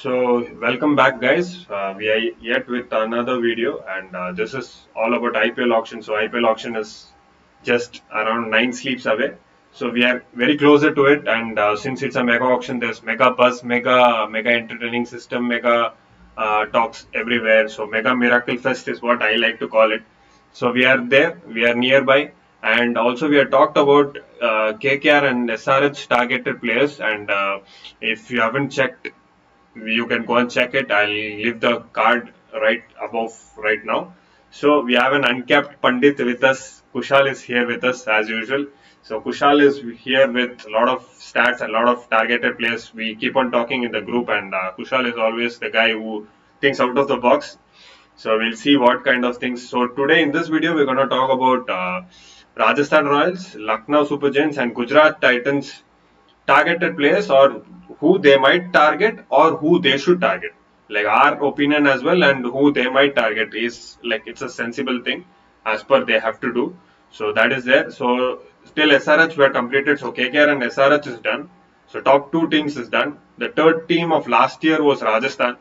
So, welcome back, guys. We are yet with another video, and this is all about IPL auction. So, IPL auction is just around 9 sleeps away. So, we are very closer to it, and since it's a mega auction, there's mega buzz, mega entertaining system, mega talks everywhere. So, mega miracle fest is what I like to call it. So, we are there, we are nearby, and also we have talked about KKR and SRH targeted players. And if you haven't checked, you can go and check it. I'll leave the card right above right now. So we have an uncapped Pandit with us. Kushal is here with us as usual. So Kushal is here with a lot of stats and a lot of targeted players. We keep on talking in the group, and Kushal is always the guy who thinks out of the box. So we'll see what kind of things. So today in this video, we're going to talk about Rajasthan Royals, Lucknow Super Giants, and Gujarat Titans targeted players, or who they might target or who they should target, like our opinion as well, and who they might target is like it's a sensible thing as per they have to do. So that is there. So still SRH were completed, so KKR and SRH is done. So top two teams is done. The third team of last year was Rajasthan.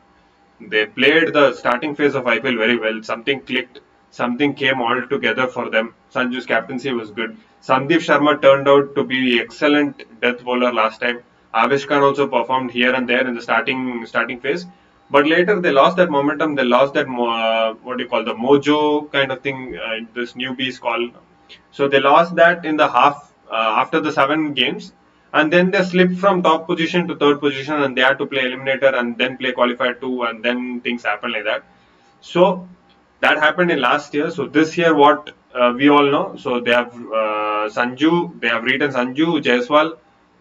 They played the starting phase of IPL very well. Something clicked, something came all together for them. Sanju's captaincy was good. Sandeep Sharma turned out to be excellent death bowler last time. Avesh Khan also performed here and there in the starting phase, but later they lost that momentum. They lost that what do you call the mojo kind of thing. This newbies call. So they lost that in the half after the 7 games, and then they slipped from top position to third position, and they had to play eliminator and then play qualifier 2, and then things happen like that. So that happened in last year. So this year, what we all know. So they have Sanju, they have written Sanju, Jaiswal,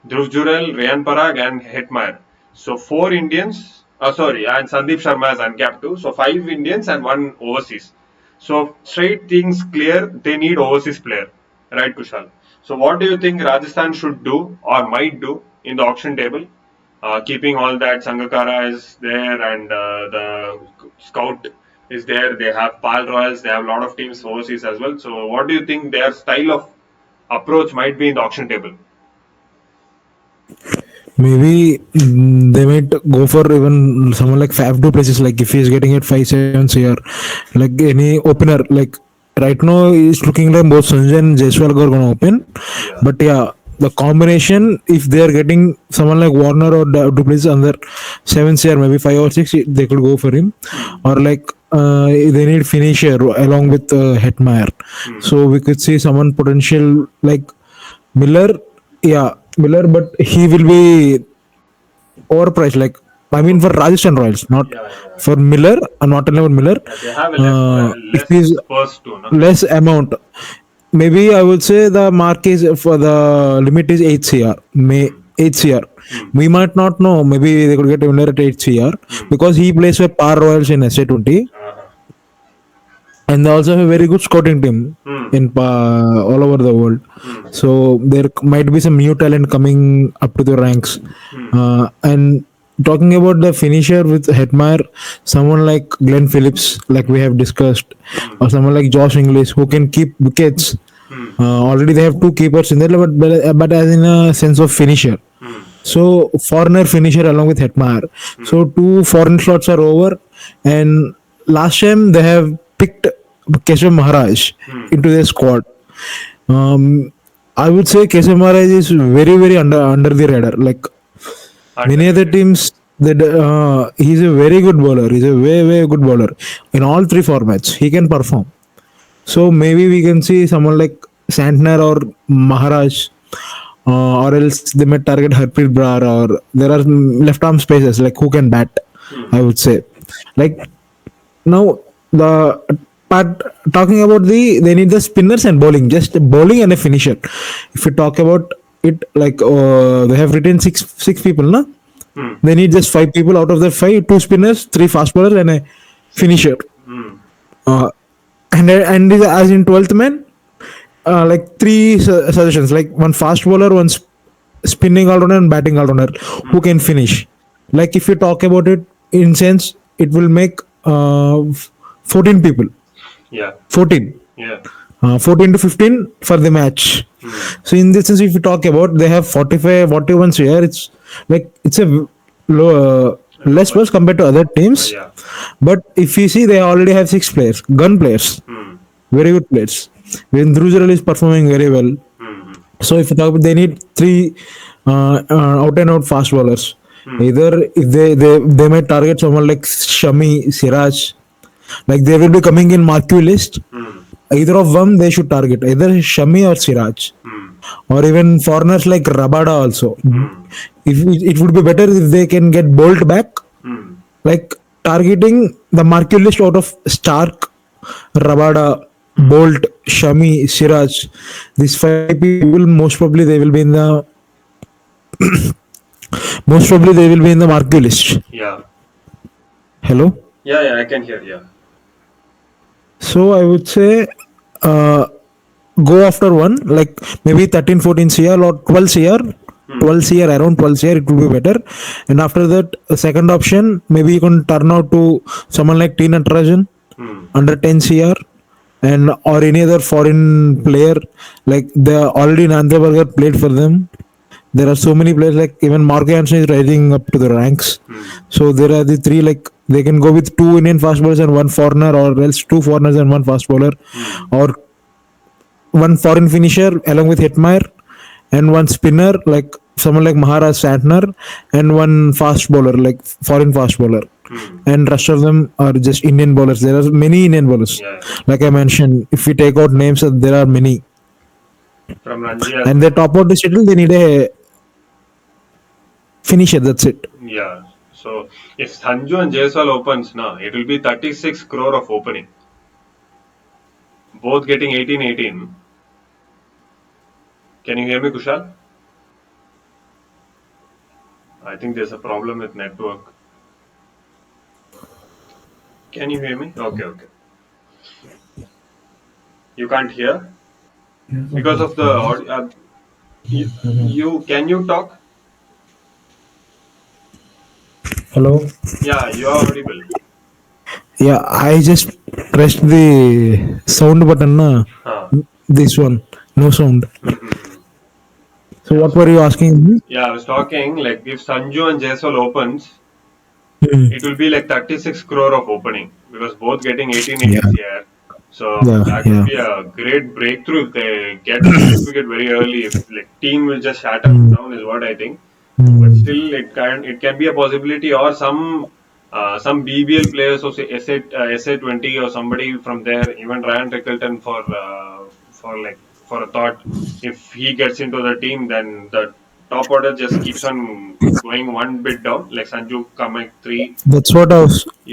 Dhruv Jurel, Rayan Parag, and Hetmeyer. So four Indians. Sorry, and Sandeep Sharma has uncapped too. So five Indians and one overseas. So straight things clear. They need overseas player, right, Kushal? So what do you think Rajasthan should do or might do in the auction table? Keeping all that, Sangakkara is there, and the scout is there. They have PAL Royals. They have a lot of teams overseas as well. So what do you think their style of approach might be in the auction table? Maybe they might go for even someone like Fab two places. Like if he's getting it 5 7 here, like any opener. Like right now, it's looking like both Sanjay and Jaiswal are gonna open. Yeah. But yeah, the combination, if they are getting someone like Warner or Duplessis under 7 CR, maybe 5 or 6, they could go for him. Or like they need finisher along with Hetmeyer. So we could see someone potential like Miller. Yeah, Miller, but he will be overpriced. Like I mean, for Rajasthan Royals, not Yeah, yeah. for Miller, not only about Miller. They have a If less he's first two, no? less amount, maybe I would say the mark is for the limit is 8 CR. May 8 CR. We might not know. Maybe they could get a winner at 8 CR because he plays for Par Royals in SA20, Uh-huh. and they also have a very good scouting team in all over the world. So there might be some new talent coming up to the ranks. And talking about the finisher with Hetmeyer, someone like Glenn Phillips, like we have discussed, or someone like Josh Inglis, who can keep wickets. Already they have two keepers in there, but as in a sense of finisher. So foreigner finisher along with Hetmeyer. So two foreign slots are over, and last time they have picked Keshav Maharaj into their squad. I would say Keshav Maharaj is very under the radar. Like many other teams, that he's a very good bowler. He's a way good bowler in all three formats. He can perform. So maybe we can see someone like Santner or Maharaj, or else they may target Harpreet Brar, or there are left arm spaces like who can bat. I would say, like now the part talking about they need the spinners and bowling, just bowling and a finisher. If we talk about it, like they have written six people, no? They need just 5 people. Out of the five, two spinners, three fast bowlers, and a finisher. Uh, and as in 12th man, like three suggestions, like one fast bowler, one spinning all rounder, and batting all rounder who can finish. Like if you talk about it in sense, it will make 14 people. Yeah. 14. Yeah. 14 to 15 for the match. So in this sense, if you talk about, they have 45, 41 here. It's like it's a low, Not less much. balls compared to other teams. Yeah. But if you see, they already have six players, gun players, Hmm. very good players. When Druzerel is performing very well, Hmm. so if you talk, they need three out and out fast bowlers. Hmm. Either if they might target someone like Shami, Siraj, like they will be coming in marquee list. Hmm. Either of them they should target, either Shami or Siraj, Hmm. or even foreigners like Rabada also. Hmm. If it would be better if they can get Bolt back, Hmm. like targeting the marquee list out of Stark, Rabada, Hmm. Bolt, Shami, Siraj. These five people most probably they will be in the marquee list. Yeah. Hello. Yeah. Yeah. I can hear. Yeah. So I would say uh, go after one like maybe 13 14 cr or 12 cr, Hmm. around 12 cr it will be better. And after that, a second option, maybe you can turn out to someone like Tina Trajan Hmm. under 10 cr, and or any other foreign player, like the already Nandaberger played for them. There are so many players, like even Mark Hansen is rising up to the ranks. Hmm. So there are the three, like they can go with two Indian fast bowlers and one foreigner, or else two foreigners and one fast bowler, Hmm. or one foreign finisher along with Hetmeyer, and one spinner like someone like Maharaj Santner, and one fast bowler like foreign fast bowler. Hmm. And rest of them are just Indian bowlers. There are many Indian bowlers. Yeah. Like I mentioned, if we take out names, there are many. From Ranji as And they well. top out the schedule, they need a finisher. That's it. Yeah. So if Sanju and Jaiswal opens now, it will be 36 crore of opening. Both getting 18-18. Can you hear me, Kushal? I think there's a problem with network. Can you hear me? Okay, okay. You can't hear because of the audio. You can you talk? Hello. Yeah, you are audible. Yeah, I just pressed the sound button. Na. Huh. This one, no sound. Mm-hmm. So Yeah. what were you So asking me? yeah, I was talking like if Sanju and Jaiswal opens, Hmm. it will be like 36 crore of opening because both getting 18 Yeah, here. So yeah, that will yeah. be a great breakthrough if they get a certificate very early. If like team will just shatter Hmm. down is what I think. But Hmm. still, it can be a possibility or some BBL players or say SA20 or somebody from there, even Ryan Rickleton for a thought. If he gets into the team, then the top order just keeps on going one bit down. Like Sanju coming three, That's what I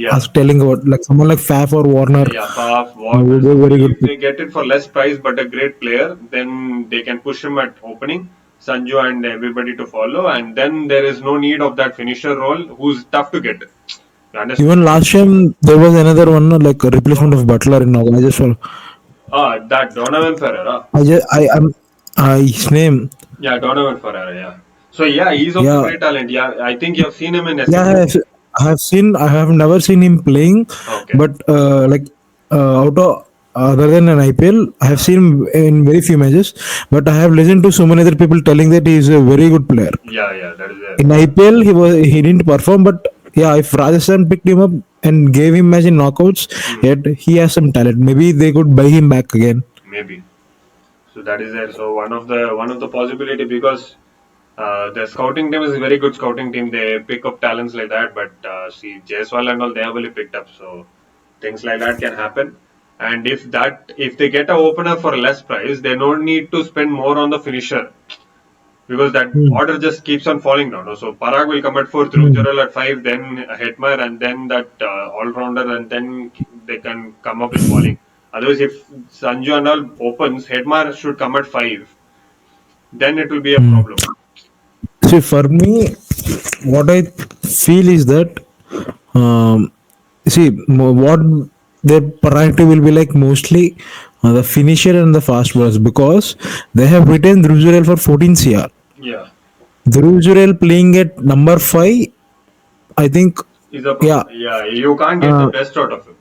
yeah, was telling about. Like someone like Faf or Warner yeah, Faf, Warner, would be a very somebody. good If pick. they get it for less price but a great player, then they can push him at opening. Sanju and everybody to follow, and then there is no need of that finisher role who's tough to get. You understand? Even last time there was another one, like a replacement Oh, of Butler in now. that Donovan Ferreira. I'm his name. Yeah, Donovan Ferreira. Yeah. So yeah, he's also Yeah, great talent. Yeah, I think you have seen him in yeah. SC20. I have seen. I have never seen him playing, Okay. but like out of other than an IPL, I have Yeah. seen him in very few matches. But I have listened to so many other people telling that he is a very good player. Yeah, yeah, that is there. In IPL, he didn't perform, but yeah, if Rajasthan picked him up and gave him match in knockouts, Hmm, yet he has some talent. Maybe they could buy him back again. maybe. So that is there. So one of the possibility because the scouting team is a very good scouting team. They pick up talents like that, but see Jaiswal and all they have only picked up. So things like that can happen. And if they get a opener for less price, they don't need to spend more on the finisher because that Hmm. order just keeps on falling down. So Parag will come at fourth, Hmm. Rujarel at five, then Hetmer, and then that all rounder, and then they can come up with bowling. Otherwise, if Sanju and all opens, Hetmer should come at five. Then it will be a Hmm. problem. See, for me, what I feel is that um, see what their priority will be like mostly the finisher and the fast bowlers, because they have retained Druzurel for 14 CR. Yeah, Druzurel playing at number 5, I think. is a Yeah, problem. Yeah, you can't get the uh, best out of him.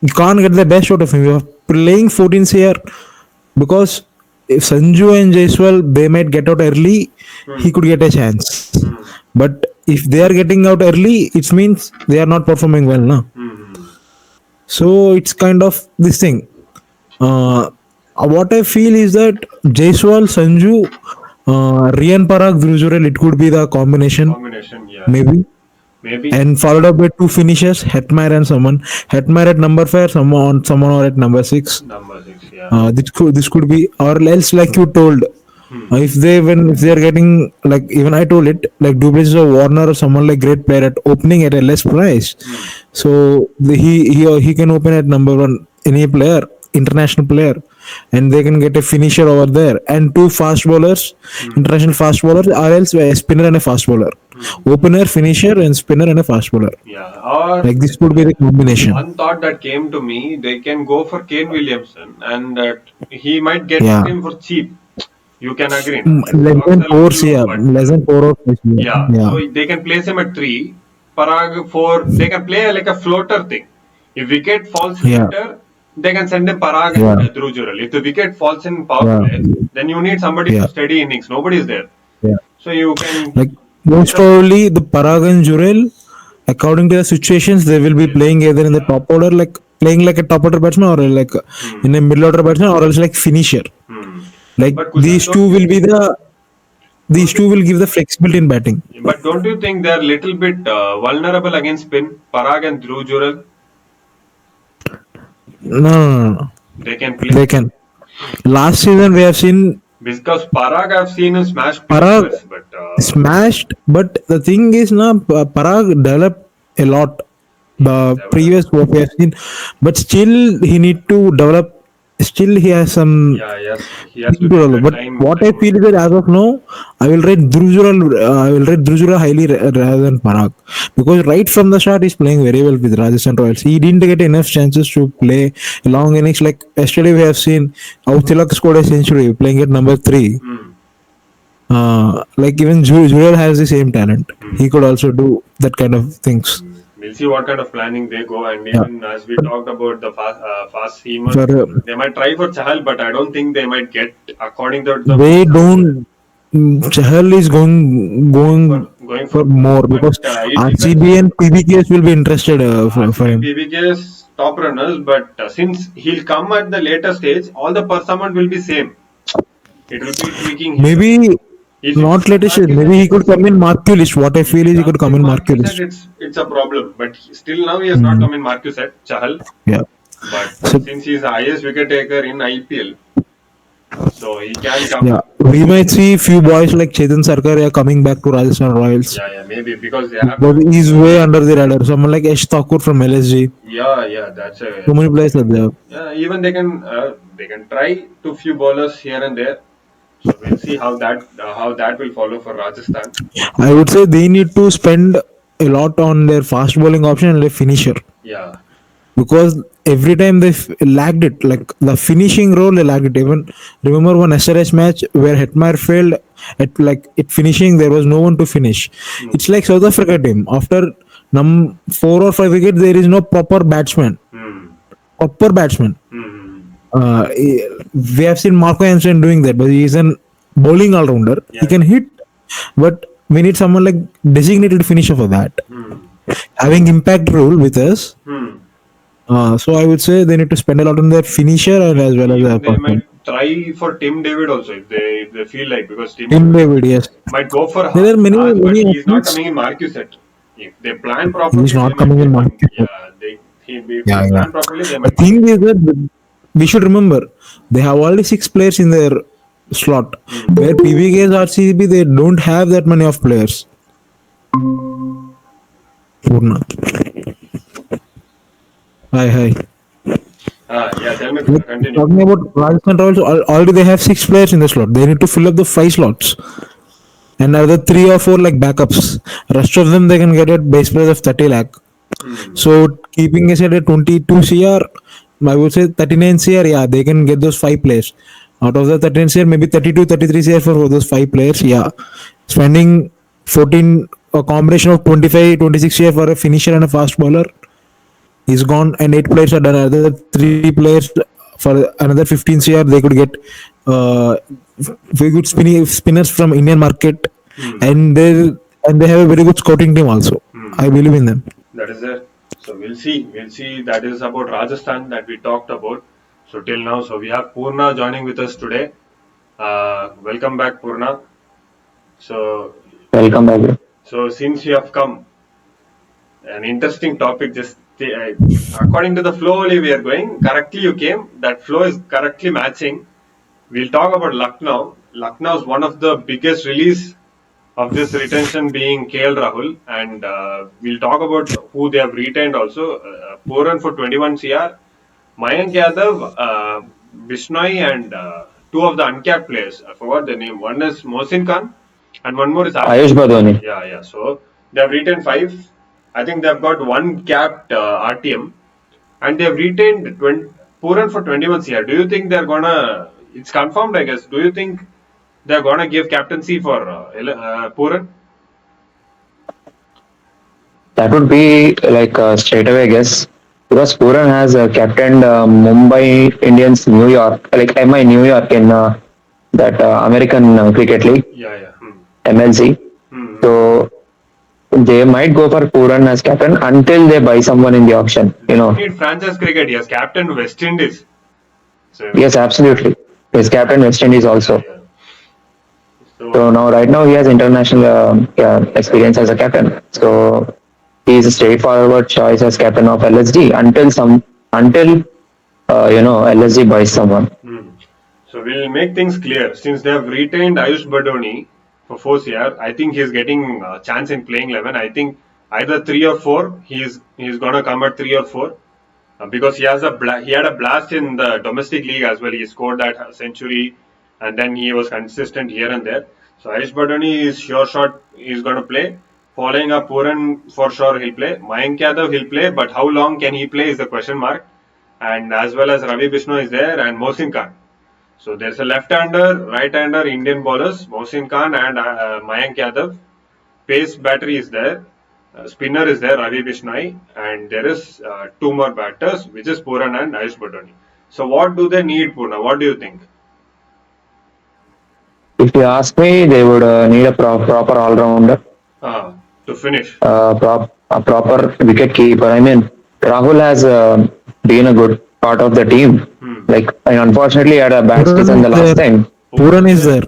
you can't get the best out of him. You're playing 14 CR, because if Sanju and Jaiswal they might get out early, he Hmm. could get a chance. Hmm. But if they are getting out early, it means they are not performing well, no? Hmm. So it's kind of this thing. Uh, what I feel is that Jaiswal, Sanju, Rian Parag, Druzurel, it could be the combination, Combination, yeah, maybe. maybe And followed up by two finishers, Hetmyer and someone. Hetmyer at number 5, someone or at number 6. number six, yeah. This could be, or else like you told, Hmm. if they are getting, like even I told it, like Duplessis or Warner or someone like great player at opening at a less price, Hmm. so he can open at number 1 any player, international player, and they can get a finisher over there and two fast bowlers, Hmm. international fast bowlers, or else a spinner and a fast bowler, Hmm. opener, finisher, and spinner and a fast bowler. Yeah, or Like this could be the combination. one thought that came to me, they can go for Kane Williamson, and he might get Yeah. him for cheap. You can agree, na? His Less stocks than are four, little low, yeah, but less than 4 or 5. yeah, Yeah. so they can place him at three. Parag four. They can play like a floater thing. If wicket falls Yeah. later, they can send him Parag and Yeah. Dhruv Jural. If the wicket falls in power Yeah. play, then you need somebody to Yeah. steady innings. Nobody is there, Yeah. so you can Like put most up. probably the Parag and Jurel, according to the situations, they will be playing either in the Yeah. top order, like playing like a top order batsman, or like Hmm. in a middle order batsman, or else like finisher. Hmm. Like But Kushal, these don't two you, will give the flexibility in batting. but don't you think they're a little bit vulnerable against spin? Parag and Dhruv Jural, No, no, no, no. they can play They can. Last season we have seen because Parag I've seen him smash Parag papers, but smashed, but the thing is, now Parag developed a lot. he The developed. previous what we have seen, but still he need to develop. Still he has some Yeah, yes, he has thing to to get develop. the But time. what I feel is that as of now, I will rate Druzura highly rather than Parag, because right from the start he's playing very well with Rajasthan Royals. He didn't get enough chances to play long innings. Like yesterday we have seen how Tilak scored a century playing at number 3. Hmm. Like even Jurel has the same talent. Hmm. He could also do that kind of things. We'll see what kind of planning they go, and Yeah. even as we talked about the fast seamers, For they might try for Chahal, but I don't think they might get according to the they form. don't. Chahal is going Going for for more, more but because it depends. RCB and PBKs will be interested for RCB him. PBK's top runners, but since he'll come at the later stage, all the performance will be same. It will be tweaking here. Maybe If not it's a latest. Marquis Maybe he could come in Marquee list. What I if feel he is he could comes come in in Marquee Marquis set, list. it's a problem. But still now he has not Mm. come in Marquis set, Chahal. Yeah. But So since he's the highest wicket taker in IPL, so he can come. yeah, we might see few boys like Chetan Sarkar coming back to Rajasthan Royals. Yeah, yeah, maybe because they have But he's way under the radar. Someone like Ash Thakur from LSG. yeah, yeah, So many players are there. yeah. Even they can try to few bowlers here and there. So we'll see how that will follow for Rajasthan. I would say they need to spend a lot on their fast bowling option and their finisher, Yeah. because every time they lagged it, like the finishing role, they lagged it. Even remember one SRH match where Hetmeyer failed at like it finishing, there was no one to finish. Hmm. It's like South Africa team after 4 or 5 wickets, there is no proper batsman. Hmm. Proper batsman. Hmm. uh, we have seen Marco Hansen doing that, but he is an bowling all rounder. He Yeah. can hit, but we need someone like designated finisher for that. Hmm. Having impact role with us. Hmm. So I would say they need to spend a lot on their finisher and as well as their Even they person. might try for Tim David also if they feel like because Tim Tim David David, yes. might go for There are Raj, but many he's not athletes. coming in Marquee set. If they plan He's properly, they not might coming in get him. market. Yeah, if they Yeah, yeah. plan properly, they The might get him. thing is that we should remember they have only 6 players in their slot. Hmm. Where PBK's RCB they don't have that many of players. Purna. Hi. Yeah, tell me, Like, continue. talking about Rajasthan Royals, already they have 6 players in the slot. They need to fill up the 5 slots. And other 3 or 4 like backups. Rest of them they can get at base price of 30 lakh. Hmm. So keeping aside at 22 CR, I would say 39 CR, yeah, they can get those 5 players. Out of the 39 CR, maybe 32, 33 CR for those 5 players, yeah. Spending 14, a combination of 25, 26 CR for a finisher and a fast bowler is gone, and 8 players are done. Another 3 players for another 15 CR, they could get uh, very good spinners from Indian market, Hmm. and there and they have a very good scouting team also. Hmm. I believe in them. That is there. So we'll see. We'll see. That is about Rajasthan that we talked about. So till now, so we have Purna joining with us today. Welcome back, Purna. So, Welcome back. so since you have come, an interesting topic. Just according to the flow only we are going. Correctly, you came. That flow is correctly matching. We'll talk about Lucknow. Lucknow is one of the biggest release of this retention being KL Rahul, and we'll talk about who they have retained also. Puran for 21 CR, Mayank Yadav, Bishnoi, and two of the uncapped players. I forgot the name. One is Mohsin Khan, and one more is Ayush. Ayush Badoni. Yeah, yeah. So they have retained five. I think they've got one capped RTM, and they have retained 20, Puran for 21 CR. Do you think they're gonna? It's confirmed, I guess. Do you think they're gonna give captaincy for Puran? That would be like straight away, I guess, because Puran has captained Mumbai Indians New York, like MI New York in that American Cricket League, Yeah, yeah. MLC. Hmm. So they might go for Puran as captain until they buy someone in the auction. They don't need franchise cricket. He has captain West Indies. So Yes, absolutely. He's captain West Indies yeah, also. yeah. So So now, right now, he has international yeah, experience as a captain. So he is a straightforward choice as captain of LSG until LSG buys someone. hmm. So we'll make things clear. Since they have retained Ayush Badoni for 4 CR, I think he's getting a chance in playing 11. I think either 3 or 4. He's gonna come at 3 or 4. Because he had a blast in the domestic league as well. He scored that century, and then he was consistent here and there. So Ayush Badani is sure shot he's going to play. Following up Puran for sure he'll play. Mayank Yadav he'll play, but how long can he play is the question mark. And as well as Ravi Bishnoi is there and Mohsin Khan. So there's a left-hander, right-hander Indian bowlers, Mohsin Khan and Mayank Yadav. Pace battery is there. Spinner is there, Ravi Bishnoi, and there is two more batters, which is Puran and Ayush Badoni. So what do they need, Purna? What do you think? If you ask me, they would need a proper all-rounder, To finish. a proper wicket keeper. I mean, Rahul has been a good part of the team. Hmm. Like, and unfortunately, he had a bad Puran season is the last there. time. Puran is there.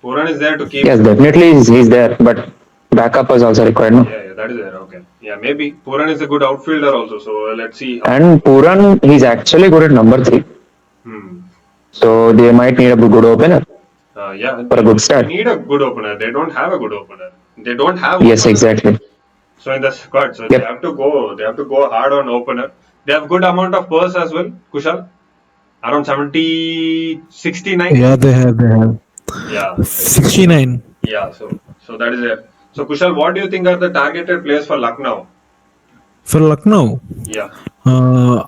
Puran is there to keep. Yes, definitely he's there, but backup was also required, no? Yeah, yeah, that is there. Okay. Yeah, maybe. Puran is a good outfielder also. So let's see how. And Puran, he's actually good at number three. Hmm. So they might need a good opener Yeah, for a good they start. need a good opener. They don't have a good opener. They don't have Yes, openers. exactly. So in the squad, so they Yep. have to go. They have to go hard on opener. They have good amount of purse as well. Kushal, around 70, 69. Yeah, they have. They have Yeah, 69 yeah. So that is it. So Kushal, what do you think are the targeted players for Lucknow? for Lucknow. Yeah. Uh,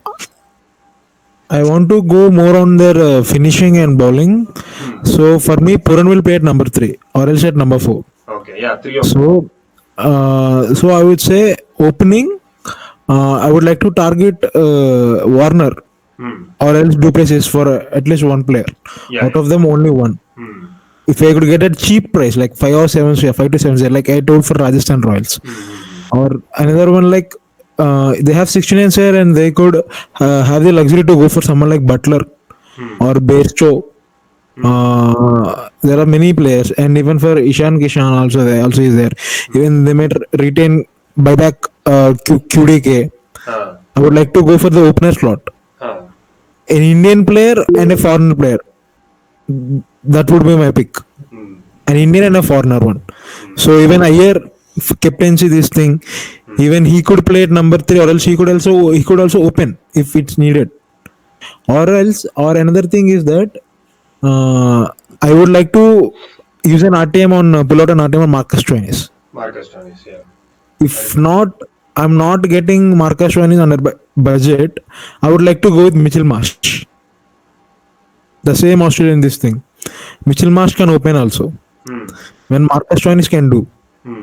I want to go more on their finishing and bowling. Hmm. So for me, Puran will play at number three or else at number four. Okay. Yeah. 3 or 4. So I would say opening. I would like to target Warner Hmm. or else Duplessis for at least one player. Yeah. Out Yeah. of them, only one. Hmm. If I could get a cheap price, like 5 or 7, 5 to 7, like I told for Rajasthan Royals, Hmm. Hmm. or another one like they have 69 share and they could have the luxury to go for someone like Butler Hmm. or Bairstow. There are many players, and even for Ishan Kishan also is there. Even they might retain buyback QDK. Huh. I would like to go for the opener slot. Huh. An Indian player and a foreign player. That would be my pick. Hmm. An Indian and a foreigner one. So even Iyer captaincy this thing, even he could play at number three, or else he could also open if it's needed. Or another thing is that I would like to use an RTM on pull out an RTM on Marcus Stoinis. Marcus Stoinis. Yeah. If not, I'm not getting Marcus Stoinis under budget. I would like to go with Mitchell Marsh, the same Australian this thing. Mitchell Marsh can open also Hmm. when Marcus Stoinis can do. Hmm.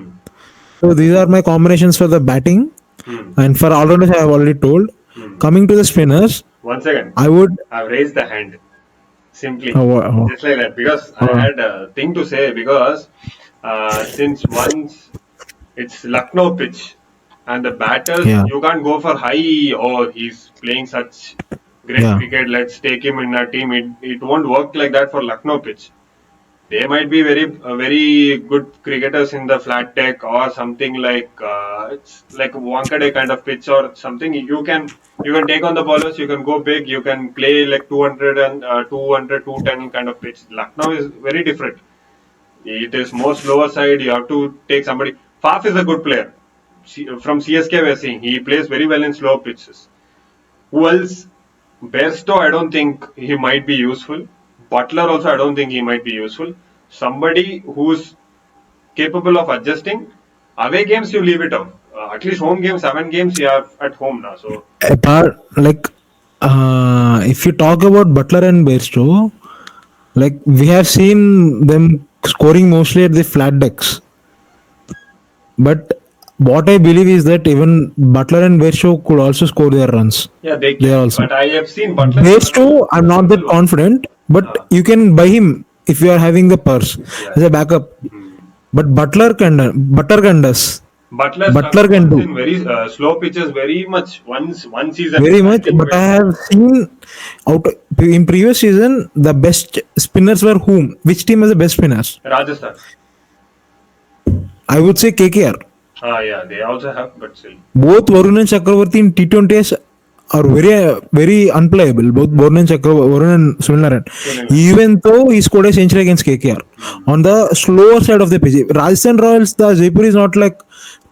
So these are my combinations for the batting, Hmm. and for all-rounders I have already told. Hmm. Coming to the spinners, One second. I would. I've raised the hand. Simply. Oh, Just like that. Because I uh, had a thing to say. Because since once It's Lucknow pitch, and the batters Yeah, you can't go for high. Oh, he's playing such great yeah, cricket. Let's take him in our team. It won't work like that for Lucknow pitch. They might be very good cricketers in the flat deck or something like it's like a Wankhede kind of pitch or something. You can take on the bowlers. You can go big. You can play like 200 and 200, 210 kind of pitch. Lucknow is very different. It is more slower side. You have to take somebody. Faf is a good player. From CSK, we're seeing he plays very well in slow pitches. Who else? Besto, I don't think he might be useful. Butler also, I don't think he might be useful. Somebody who's capable of adjusting. Away games, you leave it off. At least home games, 7 games, you are at home now. So apart like if you talk about Butler and Bairstow, like we have seen them scoring mostly at the flat decks. But what I believe is that even Butler and Bairstow could also score their runs. yeah, they They can. also. But I have seen Butler Bairstow, I'm not that simple one. confident, but you can buy him if you are having the purse Yeah. as a backup. Hmm. But Butler can does. Butler Butler can struggles do in very slow pitches very much. Once one season, very I much. think But I have seen out in previous season the best spinners were whom? Which team has the best spinners? Rajasthan. I would say KKR. Yeah, they also have, but still. Both Varun and Chakravarti in T20s are very unplayable. Both Varun and Sunil Narayan. Even though he scored a century against KKR. On the slower side of the pitch. Rajasthan Royals, the Jaipur is not like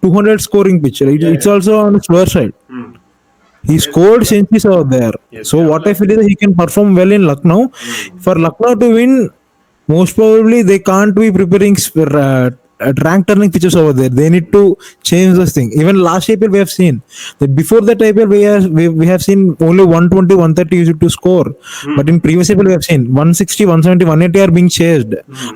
200 scoring pitch. Right? Yeah, It's yeah. also on the slower side. Hmm. He Yes, scored centuries out there. yes, So they are what I like. feel is he can perform well in Lucknow. For Lucknow to win, most probably they can't be preparing for rank turning pitches over there. They need to change this thing. Even last IPL we have seen that before that IPL we have seen only 120, 130 used to score. But in previous IPL we have seen 160, 170, 180 are being chased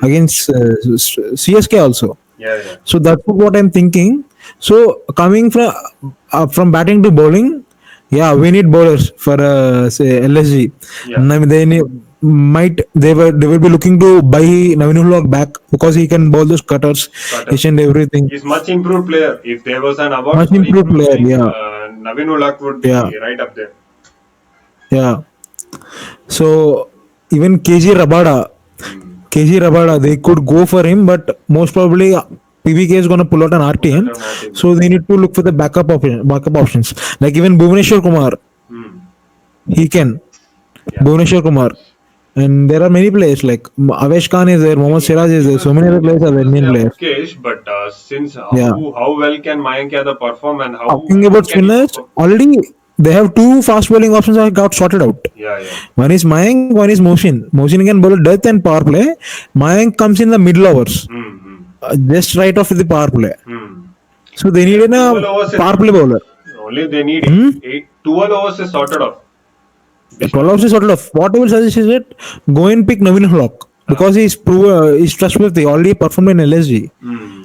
against CSK also. Yeah, yeah. So that's what I'm thinking. So coming from batting to bowling, yeah, we need bowlers for say LSG. Yeah. I mean, they will be looking to buy Navin Ulrich back because he can bowl those cutters, Cutter. each and everything. He's much improved player. If there was an award Much for improved player, improving, yeah, Navin Ulak would be yeah, right up there. yeah. So even KG Rabada, they could go for him, but most probably PBK is going to pull out an RTM. Better not him. So they need to look for the backup options. Like even Bhuvaneshwar Kumar, Hmm. he can. Yeah. Bhuvaneshwar Kumar. And there are many players like Avesh Khan is there, Mohammad Siraj is there. So many other players are there, Indian players. Okay, but since Yeah. how well can Mayank Yadav perform and how Talking about can he spinners, perform? already they have two fast bowling options that got sorted out. Yeah, yeah. One is Mayank, one is Mohsin. Mohsin can bowl death and power play. Mayank comes in the middle overs, Hmm. Hmm. just right off the power play. Hmm. So they need 12 a overs is power play bowler. only they need Hmm? 12 overs is sorted off. 12 hours is sorted off. What I will suggest is that go and pick Navin Hulok because he's trustworthy. Already performed in LSG. Hmm.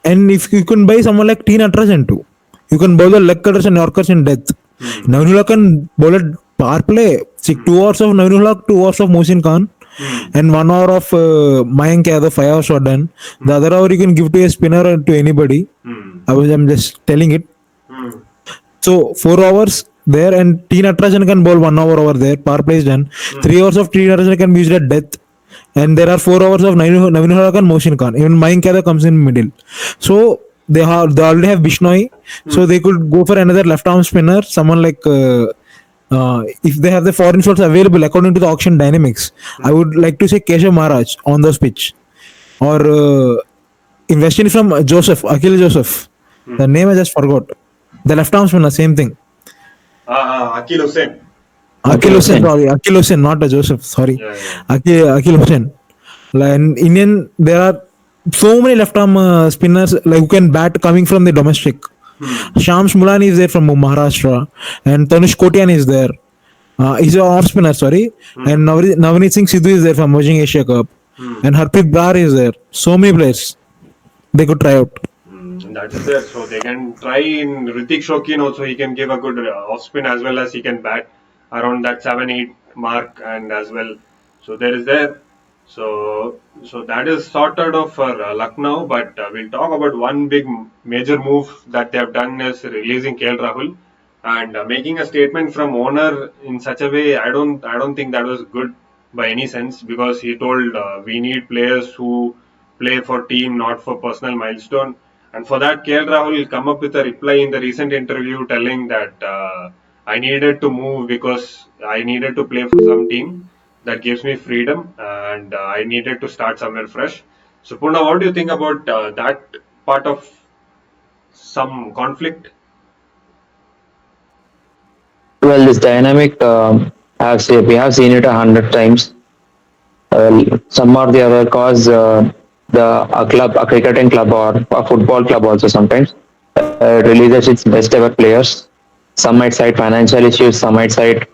And if you can buy someone like T Natarajan too, you can bowl the leg cutters and Yorkers in death. Navin Hulok can bowl a power play. See, 2 hours of Navin Hulok, 2 hours of Mohsin Khan, and 1 hour of Mayank Yadav, 5 hours are done. The other hour you can give to a spinner or to anybody. Hmm. I'm just telling it. Hmm. So 4 hours there, and T Natarajan can bowl 1 hour over there. Power play is done. 3 hours of T Natarajan can be used at death, and there are 4 hours of Navin Hulak and Mohsin Khan. Even Mayank Yadav comes in middle. So they already have Bishnoi, so they could go for another left arm spinner. Someone like if they have the foreign slots available according to the auction dynamics, I would like to say Keshav Maharaj on those pitch, or investing from Joseph Akil Joseph. The name I just forgot. The left arm spinner, same thing. Akil Hussain. Akil Hussain, sorry, Akil Hussain, not a Joseph. Sorry, Yeah, yeah. Akil Hussain. Like in Indian, there are so many left arm spinners like who can bat coming from the domestic. Shams Mulani is there from Maharashtra, and Tanush Kotian is there. He's an off spinner, sorry. And Navneet Singh Sidhu is there from Emerging Asia Cup, and Harpreet Brar is there. So many players they could try out. That is there. So they can try in Ritik Shokin also. He can give a good off spin as well as he can bat around that 7-8 mark and as well. So there is there. So that is sorted of for Lucknow, but we'll talk about one big major move that they have done is releasing KL Rahul and making a statement from owner in such a way. I don't think that was good by any sense, because he told we need players who play for team, not for personal milestone. And for that, KL Rahul will come up with a reply in the recent interview telling that I needed to move because I needed to play for some team that gives me freedom, and I needed to start somewhere fresh. So, Puna, what do you think about that part of some conflict? Well, this dynamic, we have seen it 100 times. Some or the other cause a club, a cricketing club or a football club also sometimes releases its best ever players. Some might cite financial issues, some might cite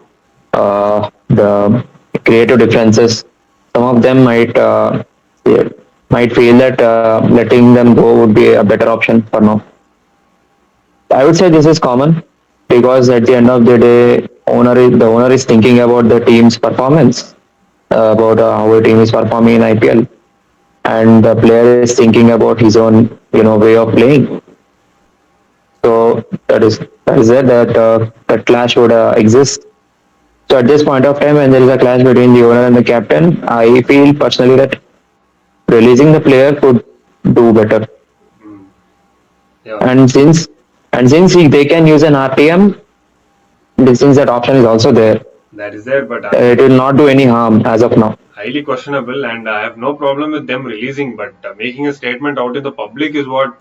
the creative differences. Some of them might feel that letting them go would be a better option for now. I would say this is common because at the end of the day, the owner is thinking about the team's performance, about how a team is performing in IPL, and the player is thinking about his own way of playing. So that is it. That clash would exist. So at this point of time, when there is a clash between the owner and the captain, I feel personally that releasing the player could do better. Hmm. Yeah, And they can use an RTM, since that option is also there, that is there, but it will not do any harm as of now. highly questionable, and I have no problem with them releasing, but making a statement out in the public is what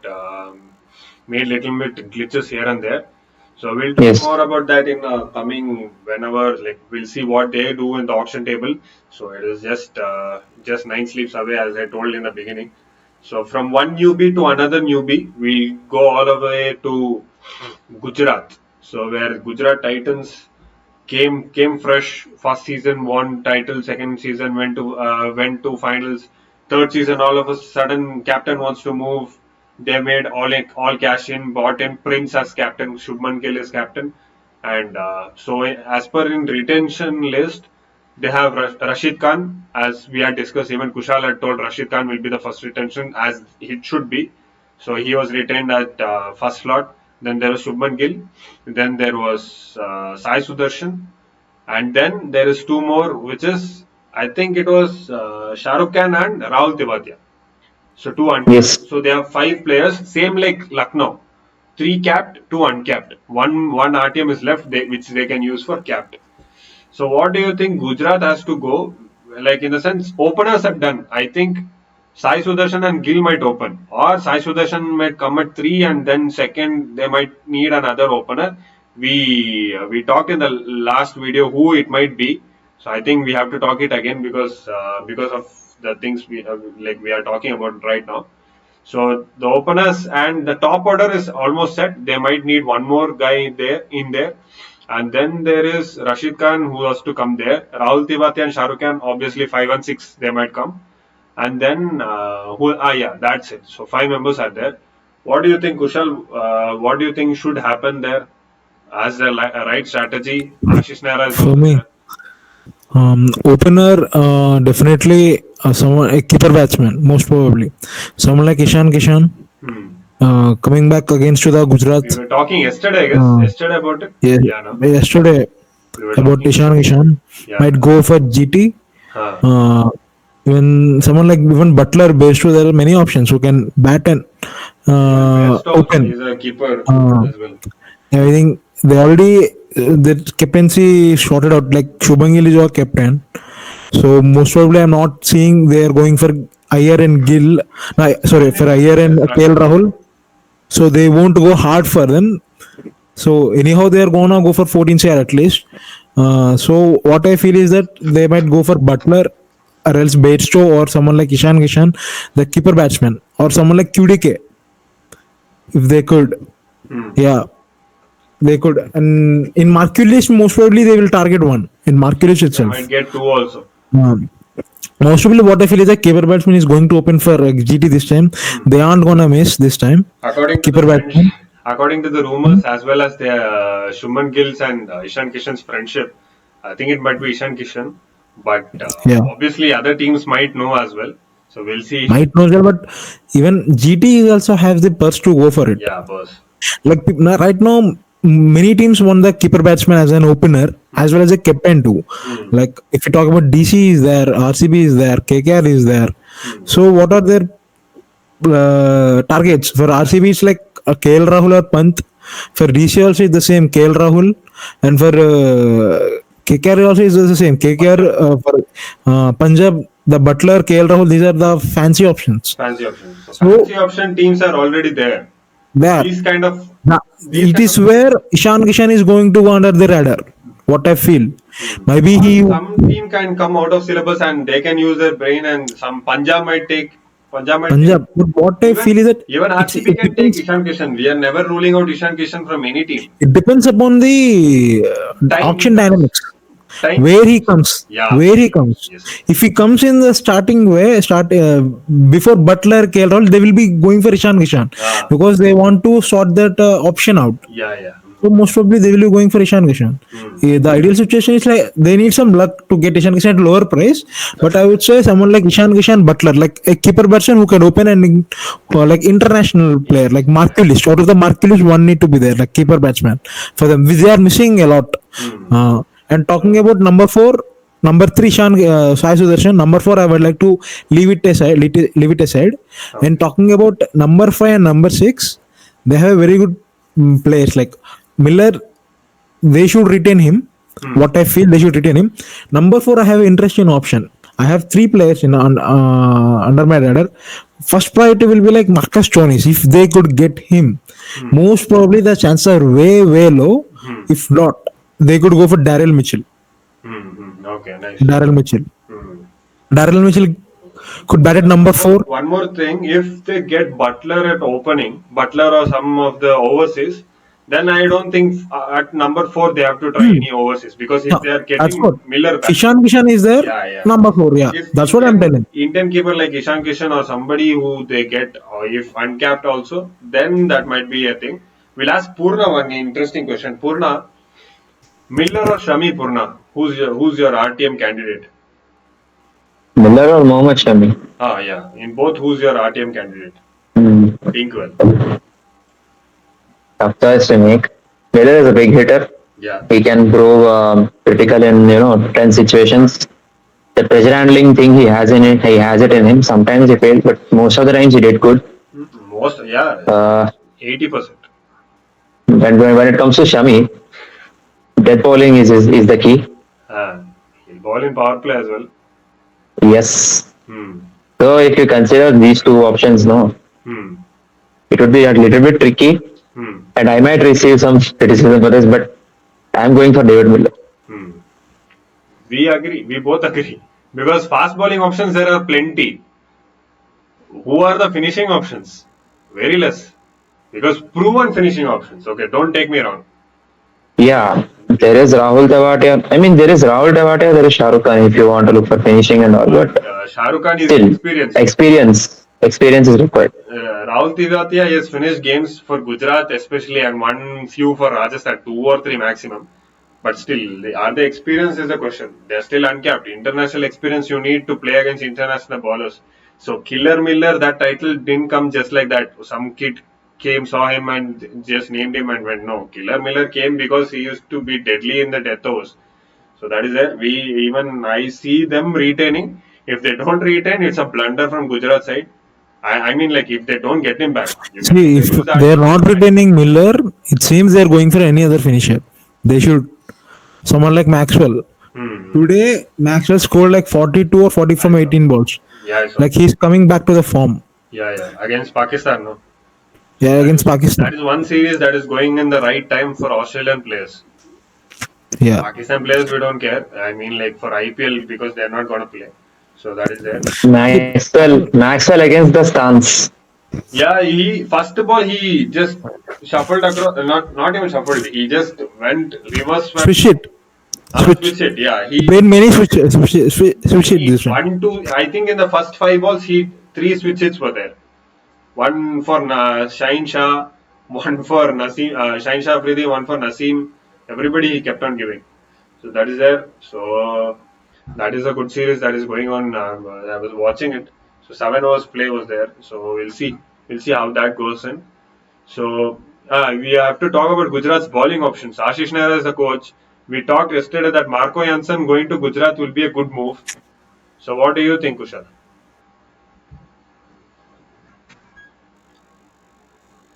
made little bit glitches here and there. So we'll talk Yes. more about that in coming whenever, like we'll see what they do in the auction table. So it is just nine sleeps away, as I told in the beginning. So from one newbie to another newbie, we go all the way to Gujarat. So where Gujarat Titans came fresh. First season won title. Second season went to finals. Third season, all of a sudden, captain wants to move. They made all cash in, bought in Prince as captain. Shubman Gill is captain, and so as per in retention list, they have Rashid Khan, as we had discussed. Even Kushal had told Rashid Khan will be the first retention, as it should be. So he was retained at first slot. Then there was Shubman Gill. Then there was Sai Sudarshan. And then there is two more, which is, I think it was Shah Rukh Khan and Rahul Tewatia. So two uncapped. Yes. So they have five players, same like Lucknow. Three capped, two uncapped. One RTM is left, which they can use for capped. So what do you think Gujarat has to go? Like in the sense, openers have done. I think Sai Sudarshan and Gill might open, or Sai Sudarshan might come at three, and then second they might need another opener. We talked in the last video who it might be. So I think we have to talk it again, because of the things we are talking about right now. So the openers and the top order is almost set. They might need one more guy there. And then there is Rashid Khan who has to come there. Rahul Tiwati and Shah Rukh Khan, obviously 5 and 6, they might come. And then yeah, that's it. So five members are there. What do you think, Kushal? What do you think should happen there as a right strategy? Ashish Nehra is For also me, there. opener, definitely someone a keeper batsman, most probably. Someone like Ishan Kishan, Hmm. coming back against to the We Gujarat. were talking yesterday, I guess. Uh, Yesterday about it. yeah, Yeah, no. yesterday We were about talking. Ishan Kishan Yeah. might go for GT. Huh. Even someone like even Butler, based to there are many options who can bat and Even Best also, open. he's a keeper Uh, as well. I think they already their captaincy sorted out. Like Shubman Gill is your captain, so most probably I'm not seeing they are going for Iyer and Gill. No, sorry, for Iyer and Yes, KL Rashid Khan. Rahul. So they won't go hard for them. So anyhow, they are gonna go for 14 share at least. So what I feel is that they might go for Butler or else Baitstow or someone like Ishan Kishan, the keeper batsman, or someone like QDK if they could. Hmm. Yeah, they could. And in Markulish, most probably they will target one in Markulish They might itself. get two also. Um, Most probably, what I feel is that keeper batsman is going to open for GT this time. Hmm. They aren't gonna miss this time. According to the Keeper French, batsman. according to the rumors, as well as the Shuman Gill's and Ishan Kishan's friendship, I think it might be Ishan Kishan. but Yeah, obviously other teams might know as well. So we'll see. might know that, but even GT is also has the purse to go for it. Yeah, boss. Like right now, many teams want the keeper batsman as an opener as well as a captain too. Hmm. Like if you talk about DC is there, RCB is there, KKR is there. Hmm. So what are their targets for RCB? It's like KL Rahul or Pant. For DC also is the same KL Rahul, and for KKR also is the same KKR. Punjab. For Punjab, the Butler, KL Rahul. These are the fancy options. Fancy options. So So fancy option teams are already there. there. These kind of Now, these it kind is of where Ishan Kishan is going to go under the radar. What I feel. Maybe or he some team can come out of syllabus and they can use their brain, and some Punjab might take Punjab. But what I even feel is that even RCB it can take depends. Ishan Kishan. We are never ruling out Ishan Kishan from any team. It depends upon the Time auction it comes. dynamics. Time it Where he comes. comes, Yeah. where he comes. Yes. If he comes in the starting way, before Butler, KL Rahul, they will be going for Ishan Kishan Ah. because they want to sort that option out. Yeah. Yeah. So most probably they will be going for Ishan Kishan. Hmm. The ideal situation is like they need some luck to get Ishan Kishan at lower price. But That's I true. would say someone like Ishan Kishan Butler, like a keeper batsman who can open and like international player, like Marquilist. Out of the Marquilist, one need to be there, like keeper batsman for them. They are missing a lot. Hmm. And talking about number four, number three, Sai Sudarshan. Number four, I would like to leave it aside. Leave it aside. And Okay. talking about number five and number six, they have very good players like Miller. They should retain him. Hmm. What I feel they should retain him. Number four, I have an interesting option. I have three players under my radar. First priority will be like Marcus Jones. If they could get him, Hmm. most probably the chances are way low. Hmm. If not, they could go for Daryl Mitchell. Hmm. Hmm. Okay. Nice. Daryl Mitchell. Hmm. Daryl Mitchell could bat at number four. One more thing, if they get Butler at opening, Butler or some of the overseas, then I don't think at number four they have to try Hmm. any overseas, because if Yeah, they are that's getting what. Miller back, Ishan Kishan is there. yeah, yeah. Number four. Yeah, If that's what I'm telling. Indian keeper like Ishan Kishan or somebody who they get, or if uncapped also, then that might be a thing. We'll ask Purna one interesting question. Purna, Miller or Shami Purna, who's your RTM candidate? Miller or Mohammad Shami? Ah, yeah. In both, who's your RTM candidate? Hmm. Inkwell. Tough choice to make. Miller is a big hitter. Yeah. He can prove critical in tense situations. The pressure handling thing he has it in him. Sometimes he failed, but most of the times he did good. Most, yeah, Uh, 80%. when it comes to Shami, death bowling is the key. He'll ball in power play as well. Yes. Hmm. So if you consider these two options, no, Hmm. it would be a little bit tricky, Hmm. and I might receive some criticism for this, but I'm going for David Miller. Hmm. We agree. We both agree. Because fast bowling options there are plenty. Who are the finishing options? Very less. Because proven finishing options. Okay, don't take me wrong. Yeah, there is Rahul Tewatia. I mean, there is Rahul Tewatia, there is Shah Rukh Khan if you want to look for finishing and all, But but Shah Rukh Khan is still, experienced. experience is required. Rahul Tivatia has finished games for Gujarat especially, and won few for Rajasthan, 2 or 3 maximum. But still, are they experienced is the question. They're still uncapped. International experience you need to play against international bowlers. So Killer Miller, that title didn't come just like that. Some kid came, saw him and just named him and went, no. Killer Miller came because he used to be deadly in the death overs. So that is there. I see them retaining. If they don't retain, it's a blunder from Gujarat side. I mean, like if they don't get him back, you can See, either if use the they're RTM or not try. retaining Miller, it seems they're going for any other finisher. They should. Someone like Maxwell. Hmm. Today, Maxwell scored like 42 or 40 I from saw. 18 balls. Yeah, I saw. Like he's coming back to the form. Yeah, yeah. Against Pakistan, no. So Yeah, that against is Pakistan. that is one series that is going in the right time for Australian players. Yeah. Pakistan players, we don't care. I mean, like for IPL because they're not gonna play. So that is there. See, Maxwell against the stance. Yeah, he first ball he just shuffled across. Not even shuffled. He just went reverse swept. switch it. Switch. Switch it. Yeah, He played many switch it he this time. one two. I think in the first 5 balls, he three switch hits were there. One for Shine Shah, one for Naseem, Shine Shah Afridi, one for Naseem. Everybody he kept on giving. So that is there. So That is a good series that is going on. I was watching it. So 7 hours play was there. So we'll see. We'll see how that goes in. So we have to talk about Gujarat's bowling options. Ashish Nehra is the coach. We talked yesterday that Marco Jansen going to Gujarat will be a good move. So what do you think, Kushal?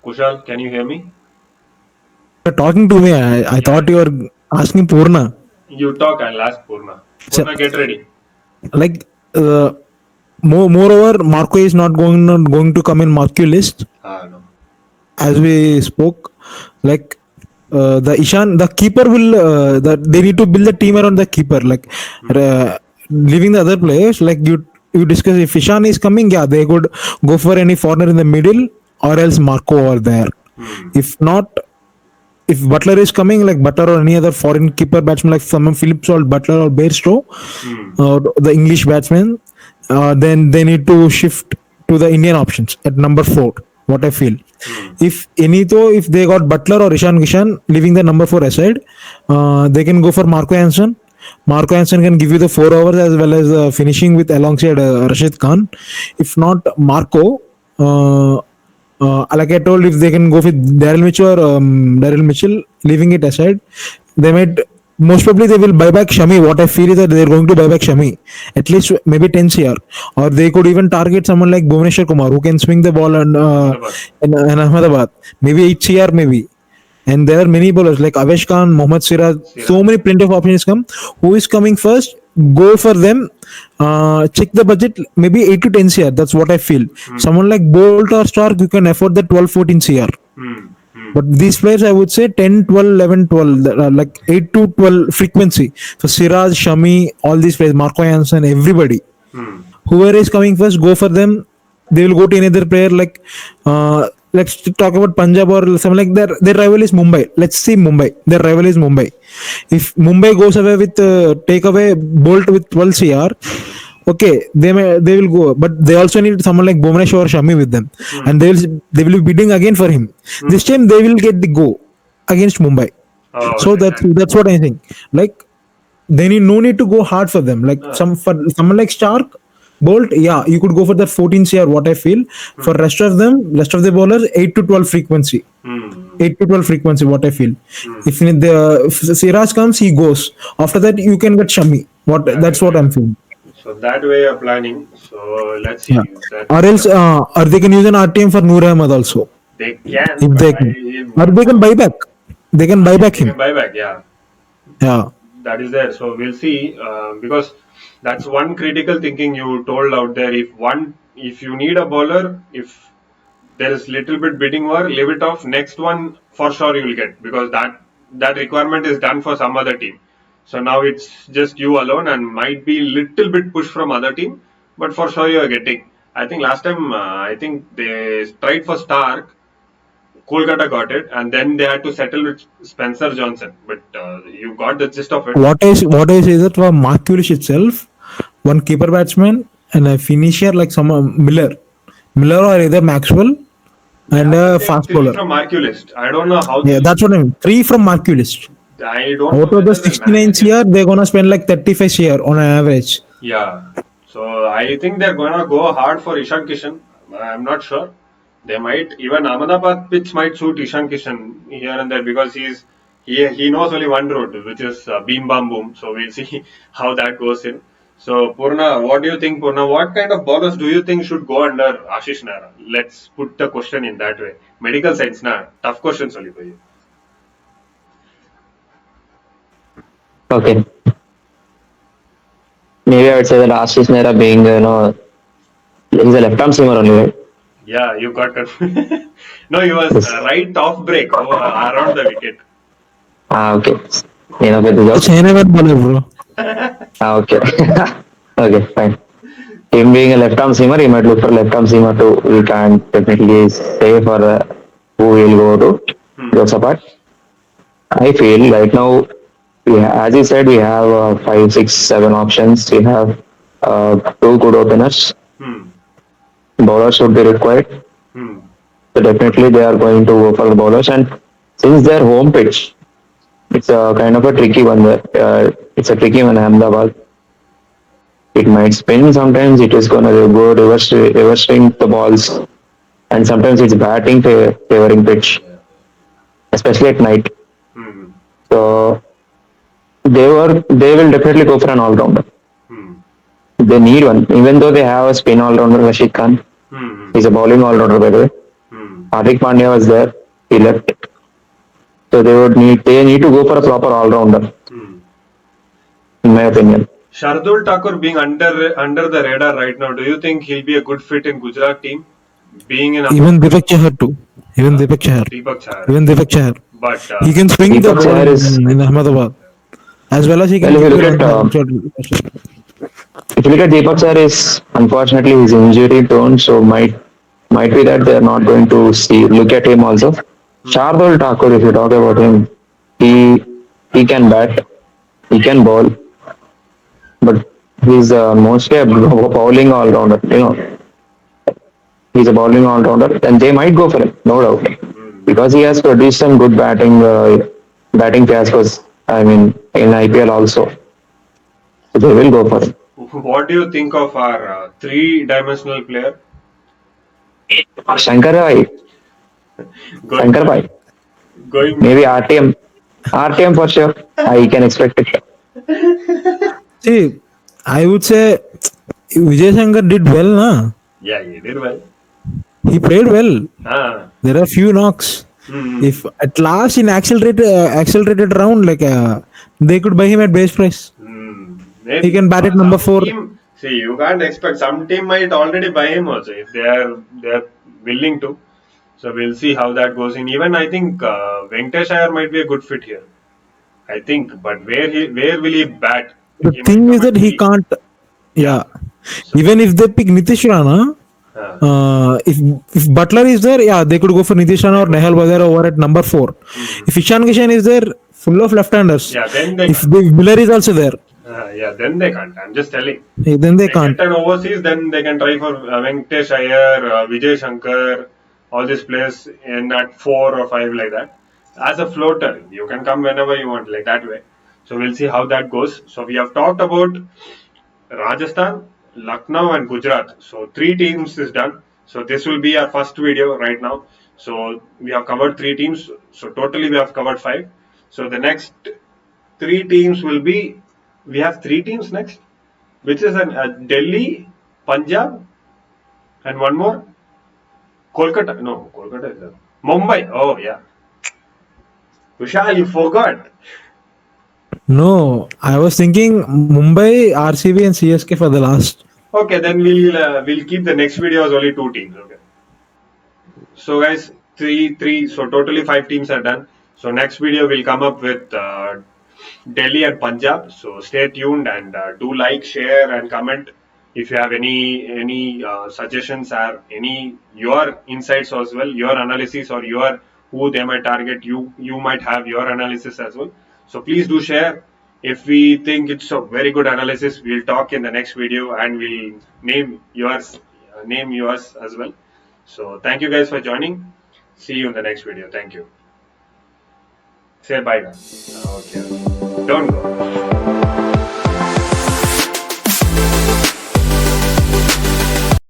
Kushal, can you hear me? You're talking to me. I Yeah. thought you were asking Purna. You talk. I'll ask Purna. So, Purna, get ready. like, moreover, Marco is not going to come in Marquee list No. as we spoke. Like, the Ishan, the keeper will. They need to build the team around the keeper. Like, leaving the other players. Like you discuss, if Ishan is coming, yeah, they could go for any foreigner in the middle or else Marco over there. Hmm. If not, if Butler is coming, like Butler or any other foreign keeper batsman like someone Phillips or Butler or Bairstow, Hmm. the English batsman, then they need to shift to the Indian options at number 4. What I feel, Hmm. if any though, if they got Butler or Ishan Kishan leaving the number 4 aside, they can go for Marco Hansen. Marco Hansen can give you the 4 overs as well as finishing with alongside Rashid Khan. If not Marco, like I told, if they can go with Daryl Mitchell or Daryl Mitchell, leaving it aside, they might most probably they will buy back Shami. What I feel is that they're going to buy back Shami, at least maybe 10 CR, or they could even target someone like Bhuvneshwar Kumar who can swing the ball and Ahmedabad. in Ahmedabad, maybe 8 CR maybe. And there are many bowlers like Avesh Khan, Mohammad Siraj, so Siraj. many plenty of options come. Who is coming first? Go for them. Check the budget, maybe 8 to 10 CR. That's what I feel. Hmm. Someone like Bolt or Stark, you can afford the 12, 14 CR. Hmm. Hmm. But these players, I would say 10, 12, 11, 12, like 8 to 12 frequency. So Siraj, Shami, all these players, Marco Jansen, everybody, Hmm. whoever is coming first, go for them. They will go to another player like let's talk about Punjab or something like their rival is Mumbai. Let's see Mumbai. Their rival is Mumbai. If Mumbai goes away with take away Bolt with 12 CR, okay, they will go. But they also need someone like Bhuvneshwar or Shami with them, Hmm. and they will be bidding again for him. This Hmm. time they will get the go against Mumbai. Oh, So exactly. that's what I think. Like they need no need to go hard for them. Like Ah. for someone like Stark, Bolt, yeah, you could go for that 14 CR. What I feel for Hmm. rest of the bowlers, 8 to 12 frequency. Hmm. 8 to 12 frequency. What I feel. Hmm. If Siraj comes, he goes. After that, you can get Shami. What That that's way. what I'm feeling. So that way you're planning. So let's Yeah. see. That Or else, or they can use an RTM for Noor Ahmed also, they can, if but they I can. Or they can Marco. buy back. They can buy back They him. can buy back. Yeah. Yeah. That is there. So we'll see, because that's one critical thinking you told out there. If you need a bowler, if there is little bit bidding war, leave it off. Next one for sure you will get, because that requirement is done for some other team. So now it's just you alone and might be little bit push from other team, but for sure you are getting. I think last time I think they tried for Stark. Kolkata got it, and then they had to settle with Spencer Johnson. But you got the gist of it. What I say is that for Markulish itself, one keeper batsman and a finisher like some Miller or either Maxwell They and have to a take fast three bowler. from Marculist. I don't know how Yeah, they. that's what I mean. 3 from Markulist. I don't know Out of the whether they'll 69 manage it. CR, they're gonna spend like 35 CR on an average. Yeah. So I think they're gonna go hard for Ishan Kishan. I'm not sure. They might even Ahmedabad pitch might suit Ishan Kishan here and there, because he knows only one route, which is beam bam boom. So we'll see how that goes in. So Purna, what do you think, Purna? What kind of bowlers do you think should go under Ashish Nara? Let's put the question in that way. Medical science, na tough questions only for you. Okay. Maybe I would say that Ashish Nehra being, he's a left arm seamer only, right? Yeah, you got confused. No, he was Yes. right off break around the wicket. Ah, okay. Enough with the The jokes. China bowler, bro. Ah, okay. Okay, fine. Him being a left arm seamer, he might look for left arm seamer too. We can't definitely say for who will go to. Hmm. Jokes apart. I feel right now, as you said, we have 5, 6, 7 options. We have two good openers. Hmm. Bowlers should be required. Hmm. So definitely they are going to go for the bowlers. And since their home pitch, it's a kind of a tricky one. It's a tricky one, Ahmedabad. It might spin sometimes. It is gonna go reverse swing the balls, and sometimes it's batting favoring pitch, Yeah. especially at night. Hmm. So they will definitely go for an all rounder. Hmm. They need one, even though they have a spin all rounder, Rashid Khan. Hmm. He's a bowling all rounder by the way. Hmm. Hardik Pandya was there. He left. So they need to go for a proper all rounder, Hmm. in my opinion. Shardul Thakur being under the radar right now, do you think he'll be a good fit in Gujarat team? Being in Even Deepak Chahar too. Even uh, Deepak Chahar. Deepak Chahar, Even Deepak Chahar. but He can swing the Deepak ball Chahar is, in Ahmedabad as well as he well, can if you kick the look runs at outside. if you look at Deepak Chahar is unfortunately he's injury prone, so might be that they're not going to see look at him also. hmm, Shardul Thakur, if you talk about him, he he can bat, he can bowl, but he's mostly a bowling all rounder. He's a bowling all rounder, and they might go for him, no doubt, hmm. because he has produced some good batting fiascos. I mean, in IPL also, so they will go for him. What do you think of our three-dimensional player Shankar Bhai, going Shankar back, Bhai, going maybe back? RTM for sure. I can expect it. See, I would say Vijay Shankar did well, na? Yeah, he did well. He played well. Ah, There are few knocks. hmm. If at last in accelerated round, like they could buy him at base price. He Maybe can bat at number some four. team. See, you can't expect. Some team might already buy him also if they are willing to. So we'll see how that goes in. Even I think Venkatesh Iyer might be a good fit here. I think, but where will he bat? The He might thing come is at that he three. can't. Yeah. Yeah, So even if they pick Nitish Rana, uh, if Butler is there, yeah, they could go for Nitish Rana they or go Nehal for Bazar over at number four. hmm. If Ishan Kishan is there, full of left-handers. Yeah. Then they If can't. Miller is also there, Yeah. Then they can't. I'm just telling. then they They get can't. an overseas, then they can try for Venkatesh Iyer, Vijay Shankar, all these players in at 4 or 5 like that. As a floater, you can come whenever you want, like that way. So we'll see how that goes. So we have talked about Rajasthan, Lucknow, and Gujarat. So three teams is done. So this will be our first video right now. So we have covered three teams. So totally we have covered five. So the next three teams will be. We have three teams next, which is Delhi, Punjab, and one more Kolkata. No, Kolkata is there. Mumbai. Oh yeah, Kushal, you forgot. No, I was thinking Mumbai, RCB, and CSK for the last. Okay, then we'll keep the next video as only two teams. Okay. So guys, three. So totally five teams are done. So next video we'll come up with Delhi and Punjab. So stay tuned and do like, share, and comment if you have any suggestions or any your insights as well, your analysis or your who they might target. You might have your analysis as well. So please do share. If we think it's a very good analysis, we'll talk in the next video and we'll name yours as well. So thank you guys for joining. See you in the next video. Thank you. Say bye now. Okay. Don't go.